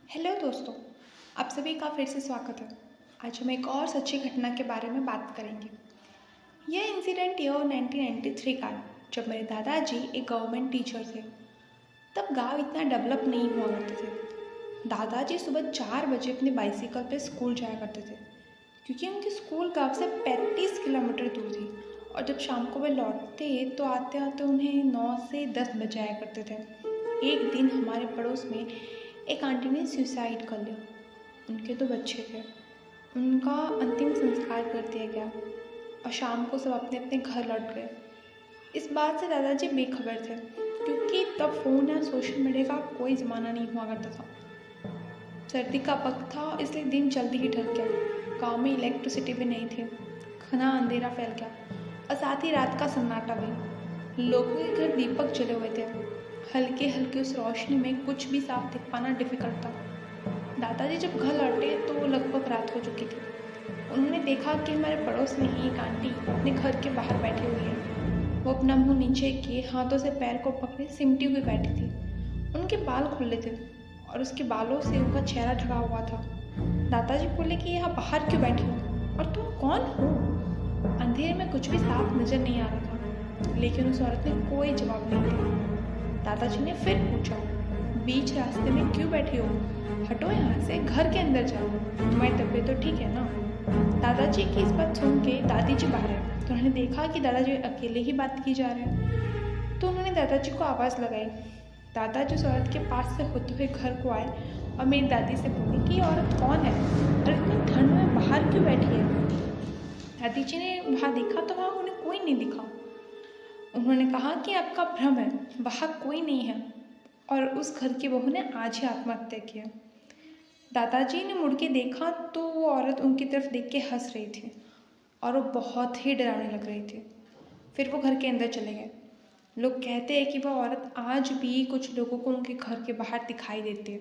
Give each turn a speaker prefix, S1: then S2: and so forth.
S1: Hello दोस्तों, आप सभी का फिर से स्वागत है। आज हम एक और सच्ची घटना के बारे में बात करेंगे। यह इंसिडेंट ईयर 1993 का है, जब मेरे दादाजी एक गवर्नमेंट टीचर थे। तब गांव इतना डेवलप नहीं हुआ करते थे। दादाजी सुबह 4 बजे अपनी बाइसिकल पर स्कूल जाया करते थे, क्योंकि उनकी स्कूल गांव से 35 किलोमीटर दूर थी। और जब शाम को वे लौटते तो आते आते उन्हें 9 से 10 बज जाया करते थे। एक दिन हमारे पड़ोस में एक आंटी ने सुसाइड कर लिया। उनके 2 बच्चे थे। उनका अंतिम संस्कार कर दिया गया और शाम को सब अपने अपने घर लौट गए। इस बात से दादाजी बेखबर थे, क्योंकि तब फ़ोन या सोशल मीडिया का कोई ज़माना नहीं हुआ करता था। सर्दी का वक्त था, इसलिए दिन जल्दी ही ढल गया। गाँव में इलेक्ट्रिसिटी भी नहीं थी। घना अंधेरा फैल गया और साथ ही रात का सन्नाटा भी। लोगों के घर दीपक जले हुए थे। हल्के हल्के उस रोशनी में कुछ भी साफ दिख पाना डिफिकल्ट था। दादाजी जब घर लौटे तो लगभग रात हो चुकी थी। उन्होंने देखा कि हमारे पड़ोस में ही एक आंटी अपने घर के बाहर बैठी हुई है। वो अपना मुंह नीचे किए हाथों से पैर को पकड़े सिमटी हुई बैठी थी। उनके बाल खुले थे और उसके बालों से उनका चेहरा ढका हुआ था। दादाजी बोले कि यहाँ बाहर क्यों बैठी हो और तुम कौन हो? अंधेरे में कुछ भी साफ नजर नहीं आ रहा था, लेकिन उस औरत ने कोई जवाब नहीं दिया। दादाजी ने फिर पूछा, बीच रास्ते में क्यों बैठी हो? हटो यहाँ से, घर के अंदर जाओ। तुम्हारी तबीयत तो ठीक है ना? दादाजी की इस बात सुन के दादी जी बाहर आए तो उन्होंने देखा कि दादाजी अकेले ही बात की जा रहे हैं। तो उन्होंने दादाजी को आवाज़ लगाई। दादाजी उस औरत के पास से होते हुए घर को आए और मेरी दादी से बोले कि ये औरत कौन है और इतनी ठंड में बाहर क्यों बैठी है? दादी जी ने वहाँ देखा तो वहाँ उन्हें कोई नहीं दिखा। उन्होंने कहा कि आपका भ्रम है, वहाँ कोई नहीं है और उस घर की बहू ने आज ही आत्महत्या की है। दादाजी ने मुड़ के देखा तो वो औरत उनकी तरफ देख के हंस रही थी और वो बहुत ही डरावनी लग रही थी। फिर वो घर के अंदर चले गए। लोग कहते हैं कि वह औरत आज भी कुछ लोगों को उनके घर के बाहर दिखाई देती है।